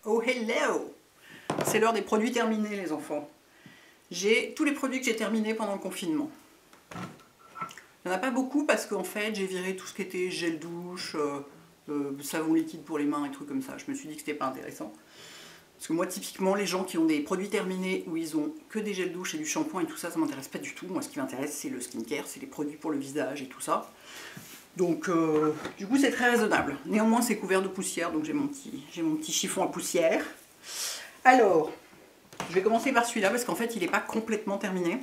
Oh hello! C'est l'heure des produits terminés les enfants. J'ai tous les produits que j'ai terminés pendant le confinement. Il n'y en a pas beaucoup parce qu'en fait j'ai viré tout ce qui était gel douche, savon liquide pour les mains et trucs comme ça. Je me suis dit que c'était pas intéressant. Parce que moi typiquement les gens qui ont des produits terminés où ils ont que des gels douche et du shampoing et tout ça, ça m'intéresse pas du tout. Moi ce qui m'intéresse c'est le skincare, c'est les produits pour le visage et tout ça. Donc du coup c'est très raisonnable. Néanmoins c'est couvert de poussière, donc j'ai mon petit chiffon à poussière. Alors, je vais commencer par celui-là parce qu'en fait il n'est pas complètement terminé.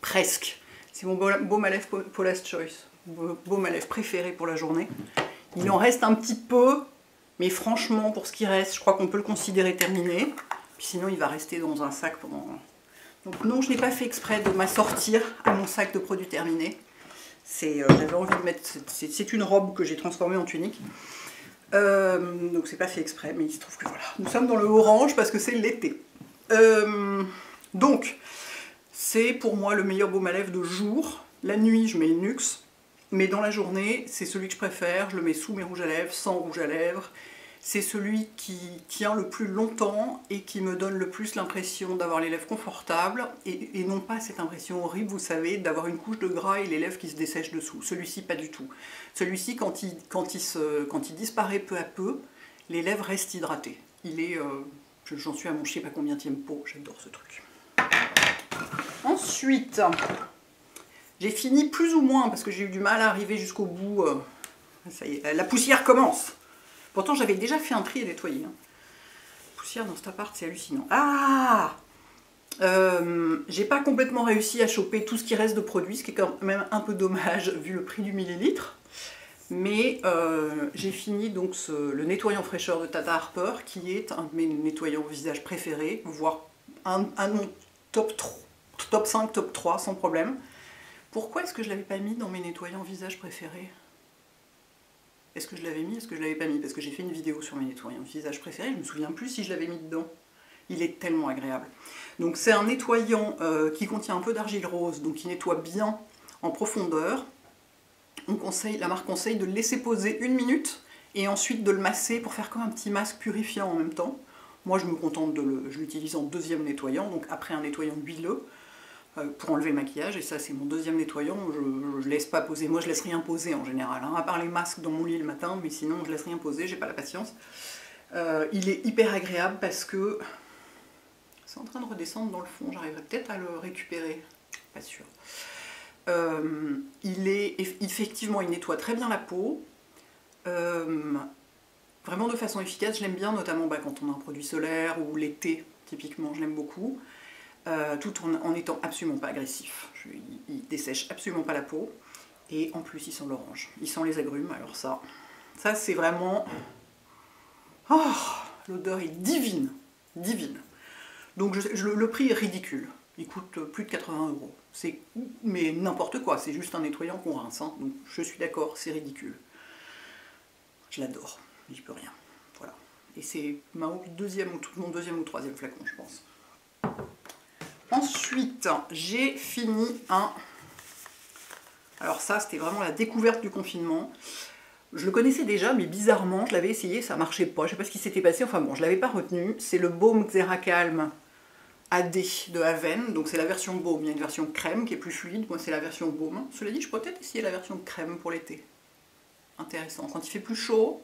Presque. C'est mon baume à lèvres Paula's Choice. Baume à lèvres préféré pour la journée. Il en reste un petit peu, mais franchement pour ce qui reste, je crois qu'on peut le considérer terminé. Puis sinon il va rester dans un sac pendant... Donc non, je n'ai pas fait exprès de m'assortir à mon sac de produits terminés. J'avais envie de mettre... C'est une robe que j'ai transformée en tunique. Donc c'est pas fait exprès, mais il se trouve que voilà. Nous sommes dans le orange parce que c'est l'été. Donc, c'est pour moi le meilleur baume à lèvres de jour. La nuit, je mets le Nuxe. Mais dans la journée, c'est celui que je préfère. Je le mets sous mes rouges à lèvres, sans rouge à lèvres. C'est celui qui tient le plus longtemps et qui me donne le plus l'impression d'avoir les lèvres confortables et non pas cette impression horrible, vous savez, d'avoir une couche de gras et les lèvres qui se dessèchent dessous. Celui-ci, pas du tout. Celui-ci, quand il disparaît peu à peu, les lèvres restent hydratées. J'en suis à mon je sais pas combienième pot, j'adore ce truc. Ensuite, j'ai fini plus ou moins, parce que j'ai eu du mal à arriver jusqu'au bout. Ça y est, la poussière commence. Pourtant, j'avais déjà fait un tri et nettoyé. Poussière dans cet appart, c'est hallucinant. Ah, j'ai pas complètement réussi à choper tout ce qui reste de produits, ce qui est quand même un peu dommage vu le prix du millilitre. Mais j'ai fini donc le nettoyant fraîcheur de Tata Harper, qui est un de mes nettoyants visage préférés, voire un de mon top 5, top 3 sans problème. Pourquoi est-ce que je l'avais pas mis dans mes nettoyants visage préférés? Est-ce que je l'avais mis? Est-ce que je l'avais pas mis? Parce que j'ai fait une vidéo sur mes nettoyants visage préférés, je me souviens plus si je l'avais mis dedans. Il est tellement agréable. Donc c'est un nettoyant qui contient un peu d'argile rose, donc qui nettoie bien en profondeur. La marque conseille de le laisser poser 1 minute et ensuite de le masser pour faire comme un petit masque purifiant en même temps. Moi je me contente je l'utilise en deuxième nettoyant, donc après un nettoyant huileux, pour enlever le maquillage, et ça c'est mon deuxième nettoyant. Je laisse pas poser, moi je laisse rien poser en général, hein, à part les masques dans mon lit le matin, mais sinon je laisse rien poser, j'ai pas la patience. Il est hyper agréable parce que c'est en train de redescendre dans le fond, j'arriverai peut-être à le récupérer, pas sûr. Effectivement, il nettoie très bien la peau, vraiment de façon efficace. Je l'aime bien, notamment quand on a un produit solaire ou l'été, typiquement, je l'aime beaucoup. Tout en étant absolument pas agressif. Il dessèche absolument pas la peau. Et en plus, il sent l'orange. Il sent les agrumes. Alors ça c'est vraiment... Oh, l'odeur est divine. Divine. Donc le prix est ridicule. Il coûte plus de 80 €. Mais n'importe quoi. C'est juste un nettoyant qu'on rince. Hein. Donc je suis d'accord, c'est ridicule. Je l'adore. J'y peux rien. Voilà. Et c'est mon deuxième ou troisième flacon, je pense. Ensuite, j'ai fini un... Alors ça, c'était vraiment la découverte du confinement. Je le connaissais déjà, mais bizarrement, je l'avais essayé, ça marchait pas. Je sais pas ce qui s'était passé, enfin bon, je l'avais pas retenu. C'est le baume Xeracalme AD de Haven. Donc c'est la version baume. Il y a une version crème qui est plus fluide. Moi, c'est la version baume. Cela dit, je pourrais peut-être essayer la version crème pour l'été. Intéressant. Quand il fait plus chaud...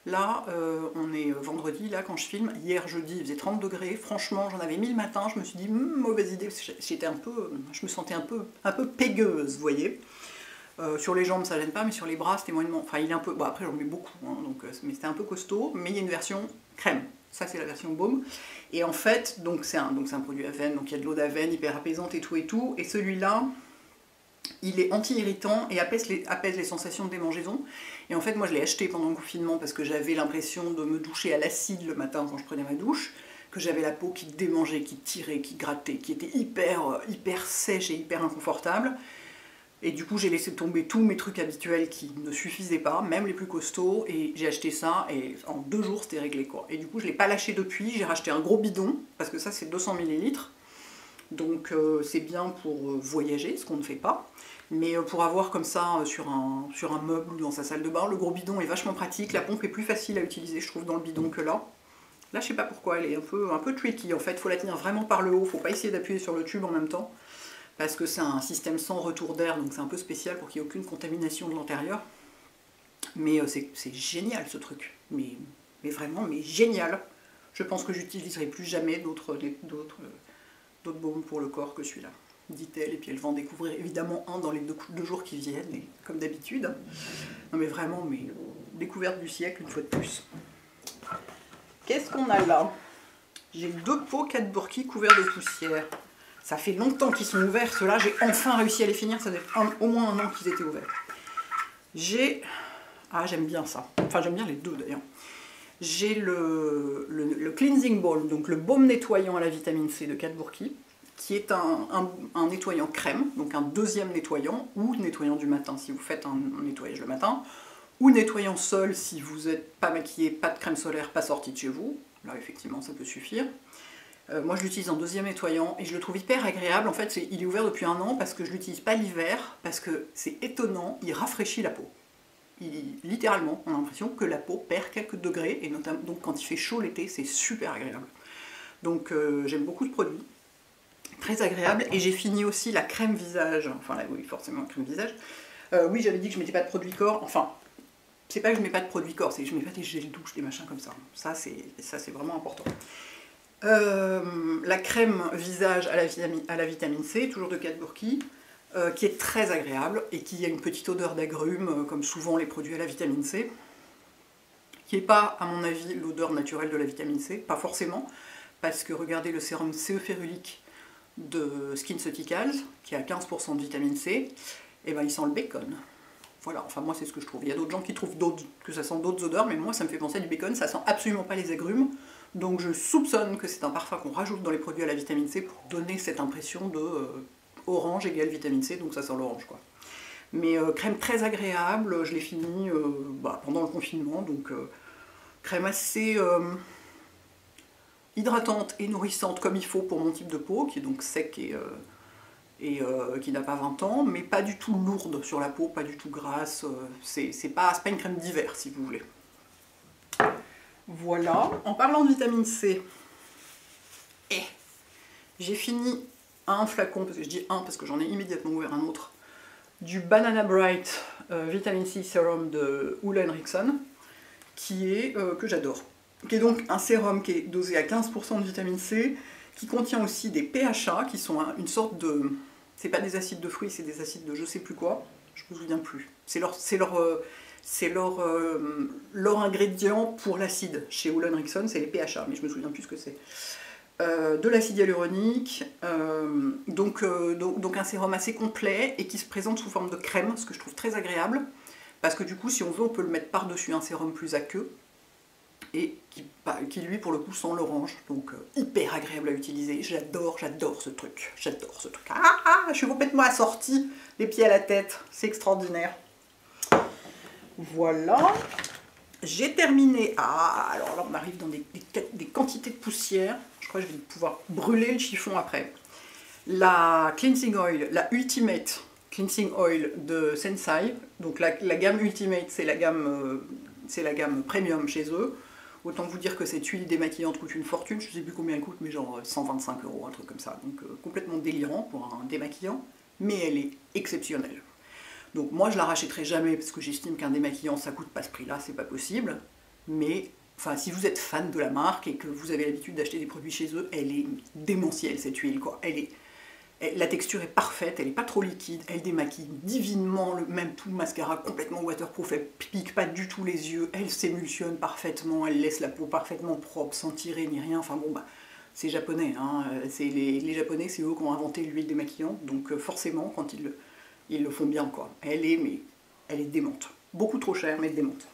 Là, on est vendredi, là, quand je filme. Hier, jeudi, il faisait 30 degrés. Franchement, j'en avais mis le matin. Je me suis dit, mauvaise idée. Je me sentais un peu pégueuse, vous voyez. Sur les jambes, ça gêne pas, mais sur les bras, c'était moyennement... Enfin, il est un peu... Bon, après, j'en mets beaucoup, hein, donc, mais c'était un peu costaud. Mais il y a une version crème. Ça, c'est la version baume. Et en fait, c'est un produit Haven. Donc, il y a de l'eau d'Haven, hyper apaisante et tout et tout. Et celui-là... Il est anti-irritant et apaise les sensations de démangeaison. Et en fait, moi, je l'ai acheté pendant le confinement parce que j'avais l'impression de me doucher à l'acide le matin quand je prenais ma douche, que j'avais la peau qui démangeait, qui tirait, qui grattait, qui était hyper sèche et hyper inconfortable. Et du coup, j'ai laissé tomber tous mes trucs habituels qui ne suffisaient pas, même les plus costauds, et j'ai acheté ça, et en 2 jours, c'était réglé, quoi. Et du coup, je ne l'ai pas lâché depuis, j'ai racheté un gros bidon, parce que ça, c'est 200 ml. Donc c'est bien pour voyager, ce qu'on ne fait pas, mais pour avoir comme ça sur un meuble ou dans sa salle de bain, le gros bidon est vachement pratique, la pompe est plus facile à utiliser je trouve dans le bidon que là. Là, je sais pas pourquoi, elle est un peu tricky. En fait, il faut la tenir vraiment par le haut. Faut pas essayer d'appuyer sur le tube en même temps. Parce que c'est un système sans retour d'air, donc c'est un peu spécial pour qu'il n'y ait aucune contamination de l'intérieur. Mais c'est génial ce truc. Mais vraiment, mais génial. Je pense que j'utiliserai plus jamais d'autres baumes pour le corps que celui-là, dit-elle. Et puis elle va en découvrir évidemment un dans les deux jours qui viennent, et, comme d'habitude. Non mais vraiment, mais découverte du siècle une fois de plus. Qu'est-ce qu'on a là? J'ai 2 pots 4 burkis couverts de poussière. Ça fait longtemps qu'ils sont ouverts, ceux-là, j'ai enfin réussi à les finir, ça fait au moins un an qu'ils étaient ouverts. J'ai... Ah, j'aime bien ça. Enfin, j'aime bien les deux d'ailleurs. J'ai le Cleansing Balm, donc le baume nettoyant à la vitamine C de 4 burkis, qui est un nettoyant crème, donc un deuxième nettoyant, ou nettoyant du matin si vous faites un nettoyage le matin, ou nettoyant sol si vous n'êtes pas maquillé, pas de crème solaire, pas sorti de chez vous. Là, effectivement, ça peut suffire. Moi je l'utilise en deuxième nettoyant et je le trouve hyper agréable. En fait, il est ouvert depuis un an parce que je l'utilise pas l'hiver, parce que c'est étonnant, il rafraîchit la peau. Littéralement, on a l'impression que la peau perd quelques degrés, et notamment donc quand il fait chaud l'été, c'est super agréable. Donc j'aime beaucoup ce produit, très agréable. Et j'ai fini aussi la crème visage, enfin là, oui, forcément, crème visage. Oui, j'avais dit que je mettais pas de produit corps, enfin, c'est pas que je mets pas de produit corps, c'est que je mets pas des gels douche, des machins comme ça. Ça, c'est vraiment important. La crème visage à la vitamine C, toujours de 4 burkis, qui est très agréable et qui a une petite odeur d'agrumes, comme souvent les produits à la vitamine C, qui n'est pas, à mon avis, l'odeur naturelle de la vitamine C, pas forcément, parce que regardez le sérum CE férulique de SkinCeuticals, qui a 15% de vitamine C, et ben il sent le bacon. Voilà, enfin moi c'est ce que je trouve. Il y a d'autres gens qui trouvent que ça sent d'autres odeurs, mais moi ça me fait penser à du bacon, ça sent absolument pas les agrumes. Donc je soupçonne que c'est un parfum qu'on rajoute dans les produits à la vitamine C pour donner cette impression de orange égale vitamine C, donc ça sent l'orange quoi. Mais crème très agréable, je l'ai fini pendant le confinement, donc crème assez hydratante et nourrissante comme il faut pour mon type de peau, qui est donc sec et qui n'a pas 20 ans, mais pas du tout lourde sur la peau, pas du tout grasse, c'est pas une crème d'hiver si vous voulez. Voilà, en parlant de vitamine C, j'ai fini un flacon, parce que je dis un parce que j'en ai immédiatement ouvert un autre, du Banana Bright Vitamin C Serum de Ole Henriksen, que j'adore. Qui est donc un sérum qui est dosé à 15% de vitamine C, qui contient aussi des PHA, qui sont une sorte de... C'est pas des acides de fruits, c'est des acides de je sais plus quoi, je me souviens plus. C'est leur ingrédient pour l'acide. Chez Ole Henriksen, c'est les PHA, mais je me souviens plus ce que c'est. De l'acide hyaluronique, donc un sérum assez complet et qui se présente sous forme de crème, ce que je trouve très agréable, parce que du coup, si on veut, on peut le mettre par-dessus un sérum plus aqueux, et qui lui, pour le coup, sent l'orange, donc hyper agréable à utiliser. J'adore ce truc, j'adore ce truc. Je suis complètement assortie, les pieds à la tête, c'est extraordinaire. Voilà, j'ai terminé. Alors là, on arrive dans des quantités de poussière. Je crois que je vais pouvoir brûler le chiffon après. La Cleansing Oil, la Ultimate Cleansing Oil de Sensai. Donc la gamme Ultimate, c'est la gamme premium chez eux. Autant vous dire que cette huile démaquillante coûte une fortune. Je ne sais plus combien elle coûte, mais genre 125 €, un truc comme ça. Donc complètement délirant pour un démaquillant. Mais elle est exceptionnelle. Donc moi je la rachèterai jamais parce que j'estime qu'un démaquillant ça coûte pas ce prix là, c'est pas possible. Mais enfin si vous êtes fan de la marque et que vous avez l'habitude d'acheter des produits chez eux, elle est démentielle cette huile quoi. La texture est parfaite, elle n'est pas trop liquide, elle démaquille divinement, même tout le mascara complètement waterproof, elle pique pas du tout les yeux, elle s'émulsionne parfaitement, elle laisse la peau parfaitement propre, sans tirer ni rien, enfin bon bah c'est japonais, hein. Les japonais c'est eux qui ont inventé l'huile démaquillante, donc forcément quand ils le font bien quoi. Elle est démente. Beaucoup trop chère, mais démente.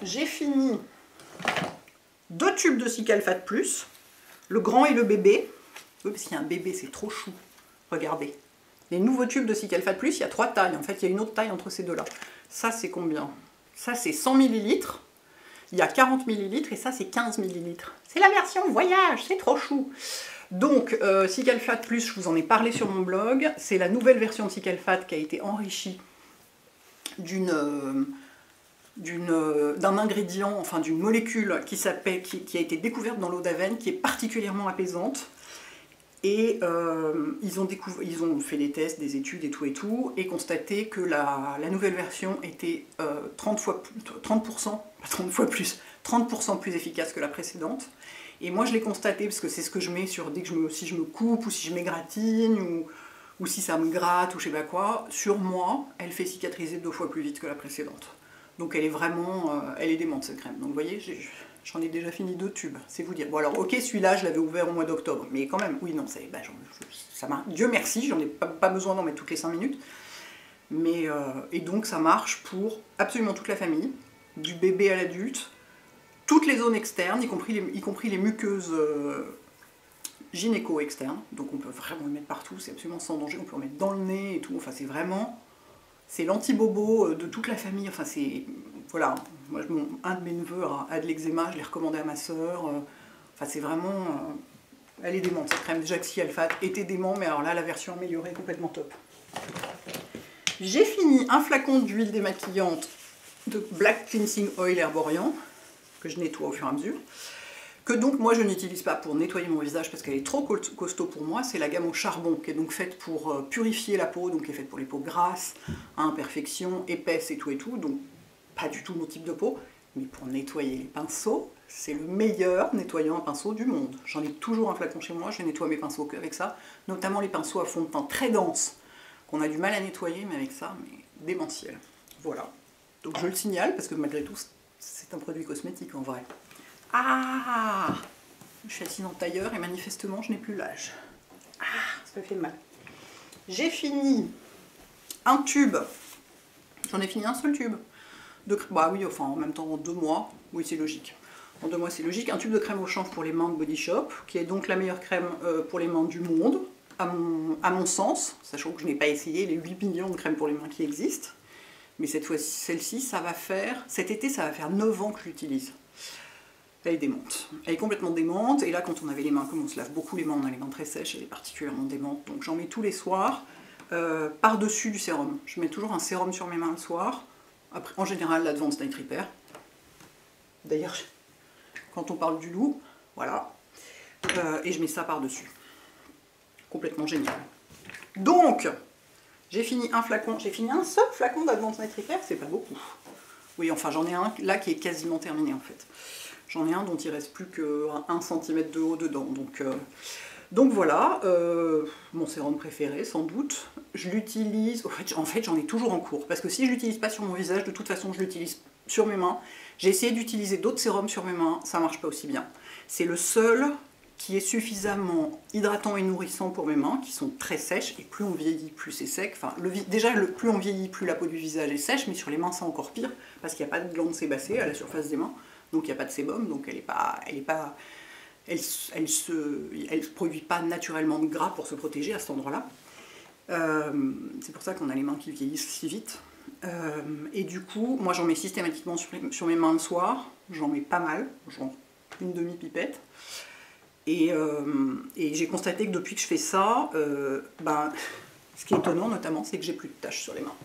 J'ai fini 2 tubes de Cicalfate Plus, le grand et le bébé. Oui, parce qu'il y a un bébé, c'est trop chou. Regardez. Les nouveaux tubes de Cicalfate Plus, il y a 3 tailles. En fait, il y a une autre taille entre ces deux-là. Ça, c'est combien? Ça, c'est 100 ml. Il y a 40 ml et ça, c'est 15 ml. C'est la version voyage, c'est trop chou. Donc, Cicalfate Plus, je vous en ai parlé sur mon blog, c'est la nouvelle version de Cicalfate qui a été enrichie d'une d'un ingrédient, enfin d'une molécule qui a été découverte dans l'eau d'Avène, qui est particulièrement apaisante. Et ils ont fait des tests, des études et tout, et constaté que la nouvelle version était 30% plus efficace que la précédente. Et moi je l'ai constaté parce que c'est ce que je mets sur si je me coupe ou si je m'égratine ou si ça me gratte ou je sais pas quoi. Sur moi, elle fait cicatriser 2 fois plus vite que la précédente. Donc elle est vraiment, elle est démente cette crème. Donc vous voyez, j'en ai déjà fini 2 tubes, c'est vous dire. Bon alors ok, celui-là je l'avais ouvert au mois d'octobre, mais quand même, oui non, ça marche. Dieu merci, j'en ai pas besoin d'en mettre toutes les 5 minutes. Mais, et donc ça marche pour absolument toute la famille, du bébé à l'adulte, toutes les zones externes, y compris les muqueuses gynéco externes. Donc on peut vraiment le mettre partout, c'est absolument sans danger, on peut le mettre dans le nez et tout, enfin c'est vraiment... C'est l'anti-bobo de toute la famille, enfin c'est... Voilà, moi un de mes neveux a de l'eczéma, je l'ai recommandé à ma soeur, enfin c'est vraiment... elle est démente cette crème, déjà que si Alpha était dément, mais alors là la version améliorée est complètement top. J'ai fini un flacon d'huile démaquillante de Black Cleansing Oil Herborian, que je nettoie au fur et à mesure, que donc moi je n'utilise pas pour nettoyer mon visage parce qu'elle est trop costaud pour moi. C'est la gamme au charbon qui est donc faite pour purifier la peau, donc qui est faite pour les peaux grasses, à imperfection, épaisses et tout, donc pas du tout mon type de peau, mais pour nettoyer les pinceaux, c'est le meilleur nettoyant à pinceau du monde. J'en ai toujours un flacon chez moi, je nettoie mes pinceaux qu'avec ça, notamment les pinceaux à fond de teint très denses, qu'on a du mal à nettoyer, mais avec ça, mais démentiel. Voilà, donc je le signale parce que malgré tout, c'est un produit cosmétique en vrai. Ah, je suis assise en tailleur et manifestement je n'ai plus l'âge. Ah, ça me fait mal. J'ai fini un tube. J'en ai fini un seul tube. Bah oui, enfin en même temps en 2 mois. Oui, c'est logique. En 2 mois, c'est logique. Un tube de crème au chanvre pour les mains de Body Shop, qui est donc la meilleure crème pour les mains du monde, à mon sens, sachant que je n'ai pas essayé les 8 millions de crèmes pour les mains qui existent. Mais cette fois-ci, celle-ci, ça va faire... Cet été, ça va faire 9 ans que je l'utilise. Elle est démente. Elle est complètement démente. Et là, quand on avait les mains, comme on se lave beaucoup les mains, on a les mains très sèches, elle est particulièrement démente. Donc j'en mets tous les soirs, par-dessus du sérum. Je mets toujours un sérum sur mes mains le soir. Après, en général, l'Advanced Night Repair. D'ailleurs, quand on parle du loup, voilà. Et je mets ça par-dessus. Complètement génial. Donc, j'ai fini un flacon. J'ai fini un seul flacon d'Advanced Night Repair, c'est pas beaucoup. Oui, enfin, j'en ai un là qui est quasiment terminé en fait. J'en ai un dont il reste plus que 1 cm de haut dedans. Donc voilà, mon sérum préféré sans doute. Je l'utilise, en fait j'en ai toujours en cours. Parce que si je ne l'utilise pas sur mon visage, de toute façon je l'utilise sur mes mains. J'ai essayé d'utiliser d'autres sérums sur mes mains, ça marche pas aussi bien. C'est le seul qui est suffisamment hydratant et nourrissant pour mes mains, qui sont très sèches, et plus on vieillit, plus c'est sec. Enfin, déjà, plus on vieillit, plus la peau du visage est sèche, mais sur les mains c'est encore pire, parce qu'il n'y a pas de glande sébacée à la surface des mains. Donc il n'y a pas de sébum, donc elle ne produit pas naturellement de gras pour se protéger à cet endroit-là. C'est pour ça qu'on a les mains qui vieillissent si vite. Et du coup, moi j'en mets systématiquement sur mes mains le soir, j'en mets pas mal, genre une demi-pipette. Et j'ai constaté que depuis que je fais ça, ce qui est étonnant notamment, c'est que j'ai plus de taches sur les mains.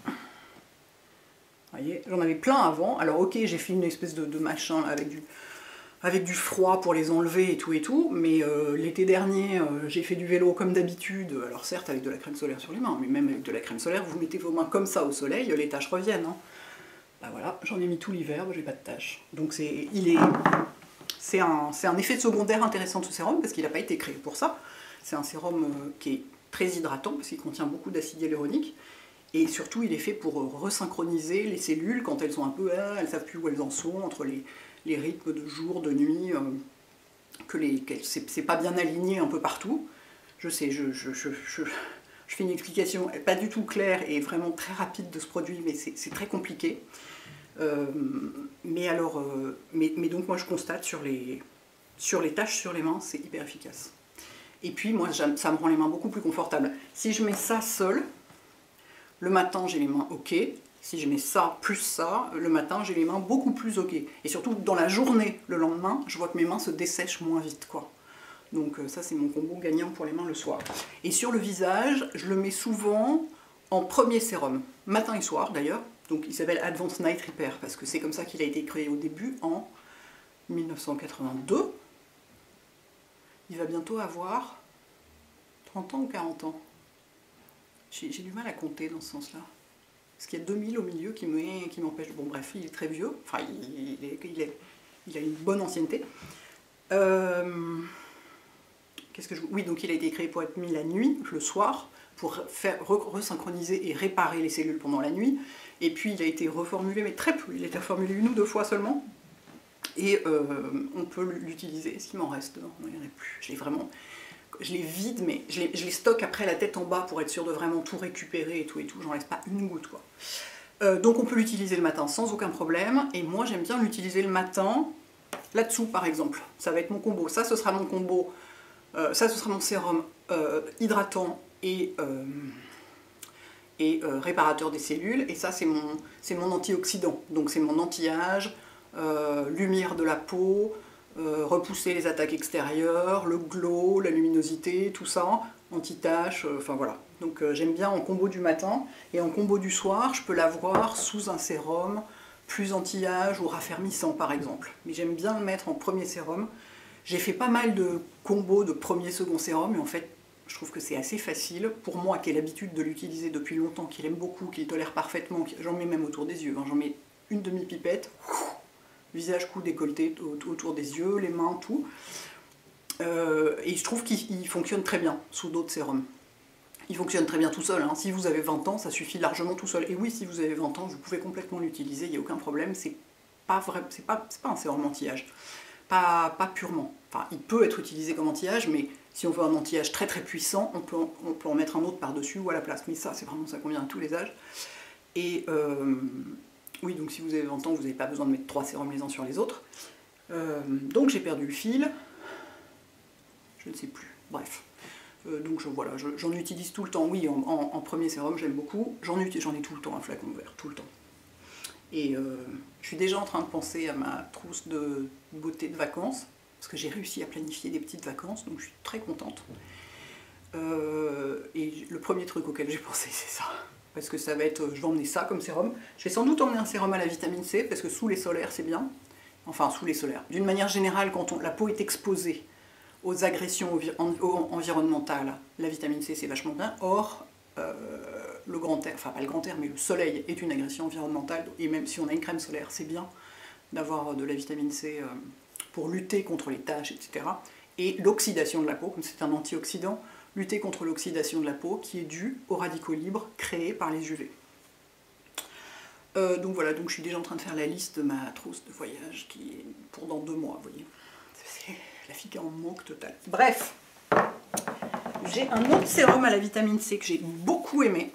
Vous voyez, j'en avais plein avant. Alors ok, j'ai fait une espèce de machin avec du froid pour les enlever et tout, mais l'été dernier, j'ai fait du vélo comme d'habitude, alors certes avec de la crème solaire sur les mains, mais même avec de la crème solaire, vous mettez vos mains comme ça au soleil, les taches reviennent. Hein. Bah voilà, j'en ai mis tout l'hiver, j'ai pas de taches. Donc c'est un effet secondaire intéressant de ce sérum, parce qu'il n'a pas été créé pour ça. C'est un sérum qui est très hydratant, parce qu'il contient beaucoup d'acide hyaluronique, et surtout il est fait pour resynchroniser les cellules quand elles sont un peu, elles savent plus où elles en sont, entre les rythmes de jour, de nuit, c'est pas bien aligné un peu partout. Je sais, je fais une explication pas du tout claire et vraiment très rapide de ce produit, mais c'est très compliqué. Mais donc moi je constate sur les taches sur les mains, c'est hyper efficace. Et puis moi ça me rend les mains beaucoup plus confortables. Si je mets ça seul, le matin j'ai les mains ok. Si je mets ça plus ça, le matin j'ai les mains beaucoup plus ok. Et surtout dans la journée, le lendemain, je vois que mes mains se dessèchent moins vite, quoi. Donc ça c'est mon combo gagnant pour les mains le soir. Et sur le visage, je le mets souvent en premier sérum, matin et soir d'ailleurs, Donc il s'appelle Advanced Night Repair, parce que c'est comme ça qu'il a été créé au début, en 1982. Il va bientôt avoir 30 ans ou 40 ans. J'ai du mal à compter dans ce sens-là. Parce qu'il y a 2000 au milieu qui m'empêche. Bon bref, il est très vieux, enfin il a une bonne ancienneté. Oui, donc il a été créé pour être mis la nuit, le soir, pour resynchroniser et réparer les cellules pendant la nuit. Et puis il a été reformulé, mais très peu, il a été reformulé 1 ou 2 fois seulement. Et on peut l'utiliser. Est-ce qu'il m'en reste? Non, il n'y en a plus. Je les vide, mais je les stocke après la tête en bas pour être sûr de vraiment tout récupérer et tout, j'en laisse pas une goutte, quoi. Donc on peut l'utiliser le matin sans aucun problème, et moi j'aime bien l'utiliser le matin, là-dessous par exemple. Ça va être mon combo, ça ce sera mon combo, ça ce sera mon sérum hydratant et réparateur des cellules, et ça c'est mon antioxydant, donc c'est mon anti-âge, lumière de la peau, repousser les attaques extérieures, le glow, la luminosité, tout ça, anti-tache, enfin voilà. Donc j'aime bien en combo du matin, et en combo du soir, je peux l'avoir sous un sérum plus anti-âge ou raffermissant par exemple. Mais j'aime bien le mettre en premier sérum. J'ai fait pas mal de combos de premier, second sérum, et en fait, je trouve que c'est assez facile. Pour moi, qui ai l'habitude de l'utiliser depuis longtemps, qui l'aime beaucoup, qui tolère parfaitement, j'en mets même autour des yeux, hein, j'en mets une demi-pipette, visage, cou, décolleté, autour des yeux, les mains, tout. Et je trouve qu'il fonctionne très bien sous d'autres sérums. Il fonctionne très bien tout seul, hein. Si vous avez 20 ans, ça suffit largement tout seul. Et oui, si vous avez 20 ans, vous pouvez complètement l'utiliser, il n'y a aucun problème. C'est pas un sérum anti-âge. Pas purement. Enfin, il peut être utilisé comme anti-âge, mais si on veut un anti-âge très très puissant, on peut en mettre un autre par-dessus ou à la place. Mais ça, c'est vraiment, ça convient à tous les âges. Et oui, donc si vous avez 20 ans, vous n'avez pas besoin de mettre 3 sérums les uns sur les autres. Donc j'ai perdu le fil. Je ne sais plus. Bref. Donc voilà, j'en utilise tout le temps. Oui, en premier sérum, j'aime beaucoup. J'en ai tout le temps un flacon vert, tout le temps. Et je suis déjà en train de penser à ma trousse de beauté de vacances, parce que j'ai réussi à planifier des petites vacances, donc je suis très contente. Et le premier truc auquel j'ai pensé, c'est ça. Parce que ça va être, je vais emmener ça comme sérum. Je vais sans doute emmener un sérum à la vitamine C, parce que sous les solaires, c'est bien. Enfin, sous les solaires. D'une manière générale, quand la peau est exposée aux agressions environnementales, la vitamine C, c'est vachement bien. Or, le grand air, enfin pas le grand air, mais le soleil est une agression environnementale, et même si on a une crème solaire, c'est bien d'avoir de la vitamine C pour lutter contre les taches, etc. Et l'oxydation de la peau, comme c'est un antioxydant, lutter contre l'oxydation de la peau qui est due aux radicaux libres créés par les UV. Donc voilà, donc je suis déjà en train de faire la liste de ma trousse de voyage qui est pour dans 2 mois, vous voyez. C'est la fille qui est en manque total. Bref, j'ai un autre sérum à la vitamine C que j'ai beaucoup aimé,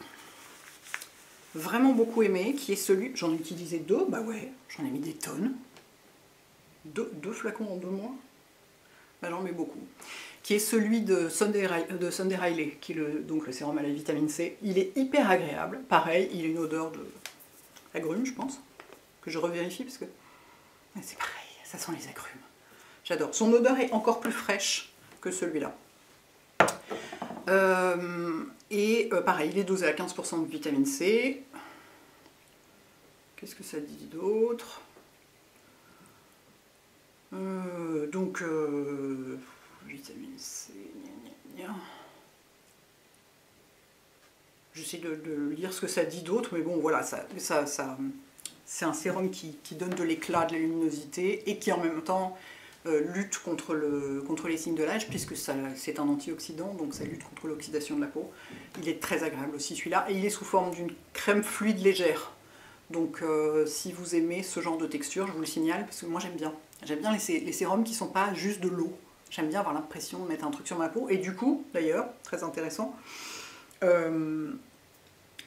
vraiment beaucoup aimé, qui est celui, j'en ai utilisé 2, bah ouais, j'en ai mis des tonnes, 2 flacons en 2 mois, bah j'en mets beaucoup, qui est celui de Sunday Riley, qui est donc le sérum à la vitamine C. Il est hyper agréable, pareil, il a une odeur de agrumes, je pense, que je revérifie, parce que c'est pareil, ça sent les agrumes. J'adore. Son odeur est encore plus fraîche que celui-là. Pareil, il est dosé à 15% de vitamine C. Qu'est-ce que ça dit d'autre? Vitamine C, gna gna gna. J'essaie de lire ce que ça dit d'autre, mais bon, voilà, c'est un sérum qui donne de l'éclat, de la luminosité, et qui en même temps lutte contre les signes de l'âge, puisque c'est un antioxydant, donc ça lutte contre l'oxydation de la peau. Il est très agréable aussi celui-là, et il est sous forme d'une crème fluide légère. Donc si vous aimez ce genre de texture, je vous le signale, parce que moi j'aime bien. J'aime bien les sérums qui ne sont pas juste de l'eau. J'aime bien avoir l'impression de mettre un truc sur ma peau, et du coup, d'ailleurs, très intéressant,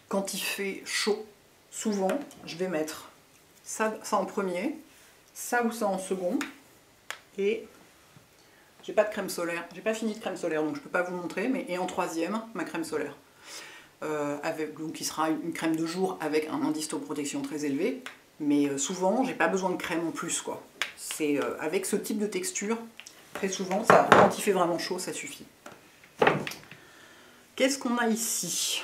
quand il fait chaud, souvent, je vais mettre ça en premier, ça ou ça en second, et j'ai pas de crème solaire, j'ai pas fini de crème solaire, donc je peux pas vous le montrer, et en troisième, ma crème solaire. Donc qui sera une crème de jour avec un indice de protection très élevé, mais souvent, j'ai pas besoin de crème en plus, quoi. C'est avec ce type de texture, très souvent, quand il fait vraiment chaud, ça suffit. Qu'est-ce qu'on a ici?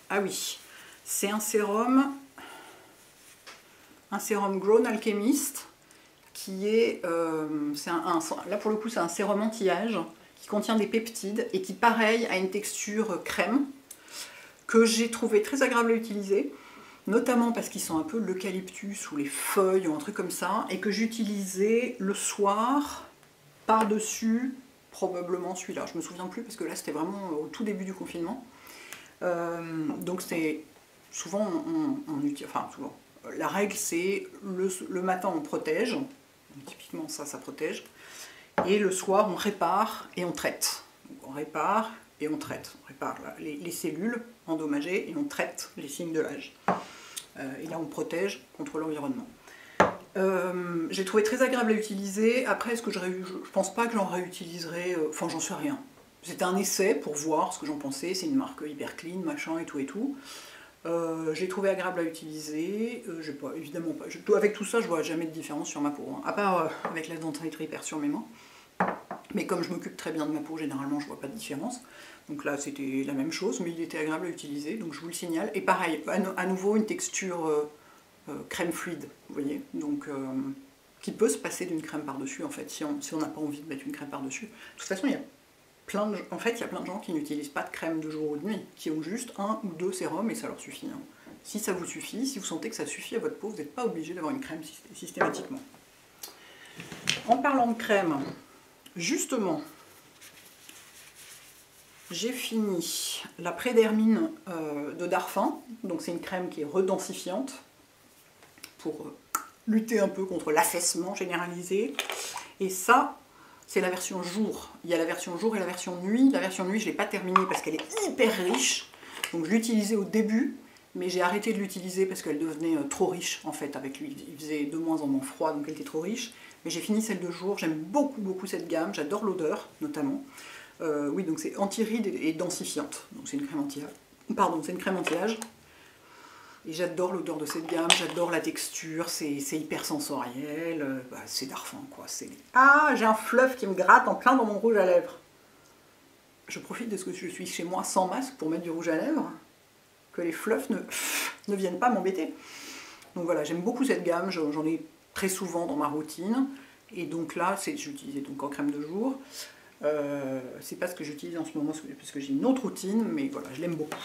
Ah oui, c'est un sérum un sérum Grown Alchemist qui est, là pour le coup c'est un sérum anti-âge qui contient des peptides et qui pareil a une texture crème que j'ai trouvé très agréable à utiliser, notamment parce qu'ils sont un peu l'eucalyptus ou les feuilles ou un truc comme ça, et que j'utilisais le soir par-dessus probablement celui-là. Je me souviens plus parce que là c'était vraiment au tout début du confinement. Donc c'est souvent on utilise, enfin souvent, la règle c'est le matin on protège, donc, typiquement ça protège, et le soir on répare et on traite. Donc, on répare et on traite. On répare les cellules endommagées et on traite les signes de l'âge. Et là on protège contre l'environnement. J'ai trouvé très agréable à utiliser. Après, je pense pas que j'en réutiliserai, enfin j'en sais rien. C'était un essai pour voir ce que j'en pensais, c'est une marque hyper clean, machin et tout et tout. J'ai trouvé agréable à utiliser, évidemment pas, avec tout ça je vois jamais de différence sur ma peau, hein, à part avec la dentelle hyper sur mes mains. Mais comme je m'occupe très bien de ma peau, généralement je vois pas de différence. Donc là c'était la même chose, mais il était agréable à utiliser, donc je vous le signale. Et pareil, à nouveau une texture crème fluide, vous voyez, donc qui peut se passer d'une crème par-dessus en fait, si on n'a pas envie de mettre une crème par-dessus. De toute façon, il y a plein de gens qui n'utilisent pas de crème de jour ou de nuit, qui ont juste 1 ou 2 sérums et ça leur suffit. Hein. Si ça vous suffit, si vous sentez que ça suffit à votre peau, vous n'êtes pas obligé d'avoir une crème systématiquement. En parlant de crème, justement, j'ai fini la Prédermine de Darphin, donc c'est une crème qui est redensifiante pour lutter un peu contre l'affaissement généralisé. Et ça, c'est la version jour. Il y a la version jour et la version nuit. La version nuit, je ne l'ai pas terminée parce qu'elle est hyper riche. Donc je l'utilisais au début, mais j'ai arrêté de l'utiliser parce qu'elle devenait trop riche en fait avec lui. Il faisait de moins en moins froid, donc elle était trop riche. Mais j'ai fini celle de jour. J'aime beaucoup cette gamme. J'adore l'odeur, notamment. Oui, donc c'est anti-rides et densifiante. Donc c'est une crème anti-âge. Pardon, c'est une crème anti-âge. Et j'adore l'odeur de cette gamme, j'adore la texture, c'est hyper sensoriel, c'est Darphin quoi. Ah, j'ai un fluff qui me gratte en plein dans mon rouge à lèvres. Je profite de ce que je suis chez moi sans masque pour mettre du rouge à lèvres, que les fluffs ne viennent pas m'embêter. Donc voilà, j'aime beaucoup cette gamme, j'en ai très souvent dans ma routine. Et donc là, j'utilisais donc en crème de jour. C'est pas ce que j'utilise en ce moment parce que j'ai une autre routine, mais voilà, je l'aime beaucoup.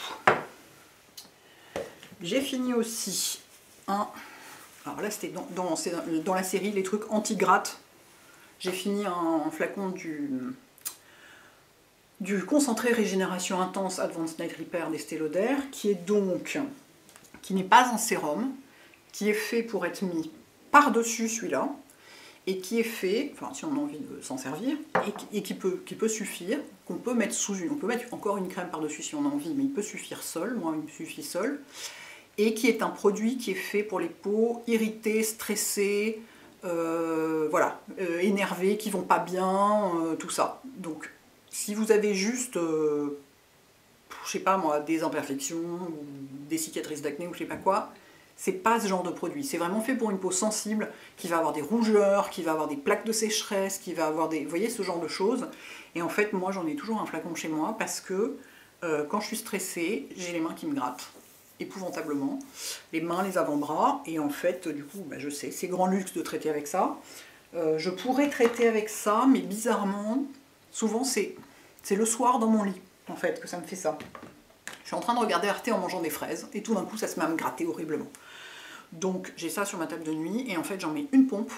J'ai fini aussi alors là c'était dans la série les trucs anti-gratte. J'ai fini un flacon du concentré régénération intense Advanced Night Repair d'Estée Lauder, qui n'est pas un sérum, qui est fait pour être mis par-dessus celui-là, et qui est fait, enfin si on a envie de s'en servir, et qui peut suffire, qu'on peut mettre on peut mettre encore une crème par-dessus si on a envie, mais il peut suffire seul, moi il me suffit seul. Et qui est un produit qui est fait pour les peaux irritées, stressées, énervées, qui vont pas bien, tout ça. Donc, si vous avez juste, je sais pas moi, des imperfections, ou des cicatrices d'acné ou je sais pas quoi, c'est pas ce genre de produit. C'est vraiment fait pour une peau sensible, qui va avoir des rougeurs, qui va avoir des plaques de sécheresse, qui va avoir des... Vous voyez, ce genre de choses. Et en fait, moi, j'en ai toujours un flacon chez moi, parce que quand je suis stressée, j'ai les mains qui me grattent. Épouvantablement, les mains, les avant-bras, et en fait, du coup, je sais, c'est grand luxe de traiter avec ça. Je pourrais traiter avec ça, mais bizarrement, souvent c'est le soir dans mon lit, en fait, que ça me fait ça. Je suis en train de regarder Arte en mangeant des fraises, et tout d'un coup, ça se met à me gratter horriblement. Donc, j'ai ça sur ma table de nuit, et en fait, j'en mets une pompe,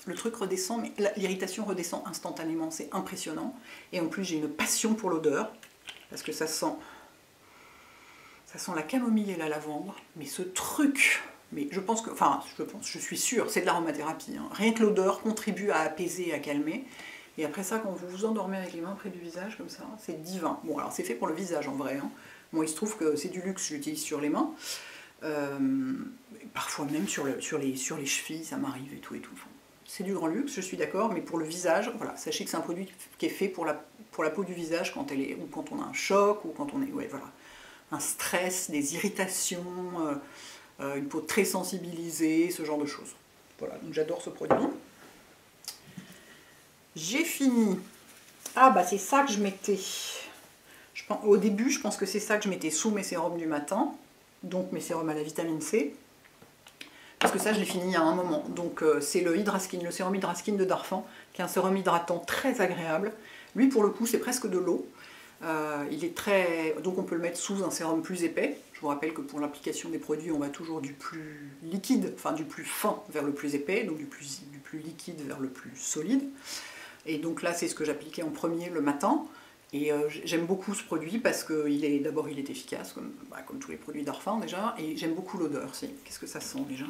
le truc redescend, mais l'irritation redescend instantanément, c'est impressionnant. Et en plus, j'ai une passion pour l'odeur, parce que ça sent la camomille et la lavande, mais ce truc, mais je pense que, je suis sûre, c'est de l'aromathérapie, hein. Rien que l'odeur contribue à apaiser et à calmer. Et après ça, quand vous vous endormez avec les mains près du visage, comme ça, c'est divin. Bon, alors c'est fait pour le visage en vrai, hein. Moi, il se trouve que c'est du luxe, je l'utilise sur les mains. Parfois même sur les chevilles, ça m'arrive et tout. Enfin, c'est du grand luxe, je suis d'accord, mais pour le visage, voilà, sachez que c'est un produit qui est fait pour la peau du visage quand ou quand on a un choc, ou quand on est, ouais, voilà, un stress, des irritations, une peau très sensibilisée, ce genre de choses. Voilà, donc j'adore ce produit. J'ai fini. Ah c'est ça que je mettais. Au début, je pense que c'est ça que je mettais sous mes sérums du matin, donc mes sérums à la vitamine C. parce que ça je l'ai fini il y a un moment. Donc c'est le Hydraskin, le sérum Hydraskin de Darphin, qui est un sérum hydratant très agréable. Lui pour le coup c'est presque de l'eau. Il est très... Donc on peut le mettre sous un sérum plus épais. Je vous rappelle que pour l'application des produits, on va toujours du plus liquide, enfin du plus fin vers le plus épais, donc du plus liquide vers le plus solide. Et donc là, c'est ce que j'appliquais en premier le matin. Et j'aime beaucoup ce produit parce que d'abord il est efficace, comme tous les produits Darphin déjà, et j'aime beaucoup l'odeur. Qu'est-ce que ça sent déjà?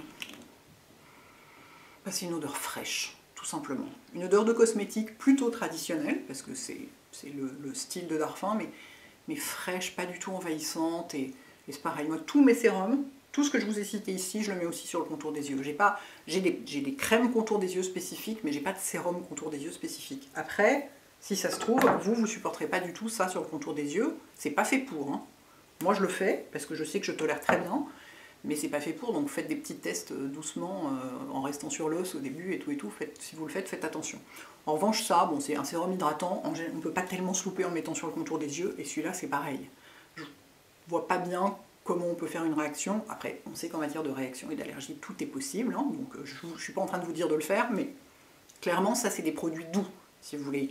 C'est une odeur fraîche, tout simplement. Une odeur de cosmétique plutôt traditionnelle, parce que c'est le style de Darphin, mais fraîche, pas du tout envahissante. Et c'est pareil, moi, tous mes sérums, tout ce que je vous ai cité ici, je le mets aussi sur le contour des yeux. J'ai des crèmes contour des yeux spécifiques, mais j'ai pas de sérum contour des yeux spécifique. Après, si ça se trouve, vous supporterez pas du tout ça sur le contour des yeux. C'est pas fait pour. Hein. Moi, je le fais, parce que je sais que je tolère très bien, mais c'est pas fait pour, donc faites des petits tests doucement, en restant sur l'os au début et tout. Si vous le faites, faites attention. En revanche, ça, bon, c'est un sérum hydratant, on ne peut pas tellement se louper en le mettant sur le contour des yeux, et celui-là, c'est pareil. Je vois pas bien comment on peut faire une réaction. Après, on sait qu'en matière de réaction et d'allergie, tout est possible, hein, donc je ne suis pas en train de vous dire de le faire, mais clairement, ça, c'est des produits doux, si vous voulez.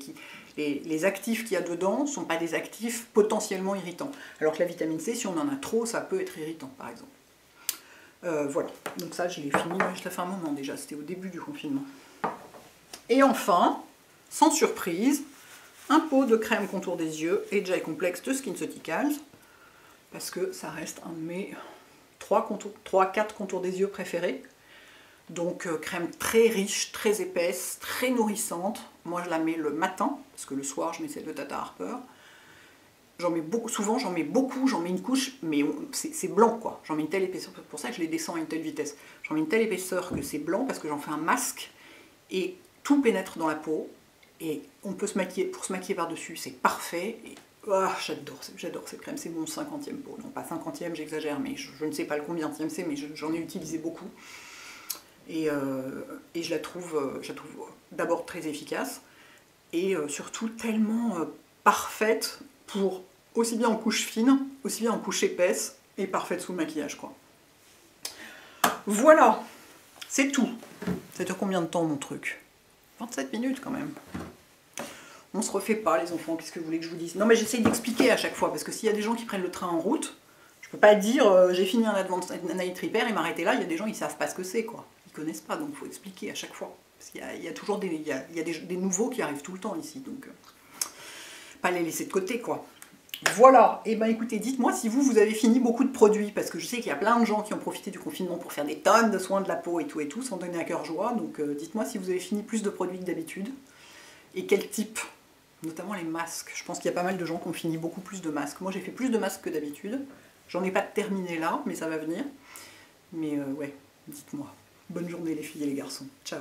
Les actifs qu'il y a dedans ne sont pas des actifs potentiellement irritants. Alors que la vitamine C, si on en a trop, ça peut être irritant, par exemple. Voilà, donc ça, je l'ai fini, je l'ai fait un moment déjà, c'était au début du confinement. Et enfin, sans surprise, un pot de crème contour des yeux et J Complex de SkinCeuticals, parce que ça reste un de mes 3-4 contours des yeux préférés. Donc crème très riche, très épaisse, très nourrissante. Moi je la mets le matin, parce que le soir je mets celle de Tata Harper. J'en mets beaucoup, souvent j'en mets une couche, mais c'est blanc quoi. J'en mets une telle épaisseur, c'est pour ça que je les descends à une telle vitesse. J'en mets une telle épaisseur que c'est blanc, parce que j'en fais un masque, et tout pénètre dans la peau, et on peut se maquiller, pour se maquiller par-dessus, c'est parfait. Et, oh, j'adore cette crème, c'est mon 50e pot. Non pas 50e, j'exagère, mais je ne sais pas le combienième c'est, mais j'en ai utilisé beaucoup. Et je la trouve d'abord très efficace, et surtout tellement parfaite pour aussi bien en couche fine, aussi bien en couche épaisse, et parfaite sous le maquillage, quoi. Voilà, c'est tout. Ça dure combien de temps mon truc? 27 minutes quand même. On se refait pas les enfants, qu'est-ce que vous voulez que je vous dise? Non mais j'essaye d'expliquer à chaque fois, parce que s'il y a des gens qui prennent le train en route, je peux pas dire j'ai fini un Advanced Night Repair et m'arrêter là, il y a des gens ils savent pas ce que c'est quoi. Ils connaissent pas, donc il faut expliquer à chaque fois. Parce qu'il y a toujours des nouveaux qui arrivent tout le temps ici, donc pas les laisser de côté quoi. Voilà, et ben écoutez, dites-moi si vous avez fini beaucoup de produits, parce que je sais qu'il y a plein de gens qui ont profité du confinement pour faire des tonnes de soins de la peau et tout, sans donner à cœur joie, donc dites-moi si vous avez fini plus de produits que d'habitude, et quel type, notamment les masques. Je pense qu'il y a pas mal de gens qui ont fini beaucoup plus de masques. Moi j'ai fait plus de masques que d'habitude, j'en ai pas terminé là, mais ça va venir. Mais ouais, dites-moi. Bonne journée les filles et les garçons, ciao.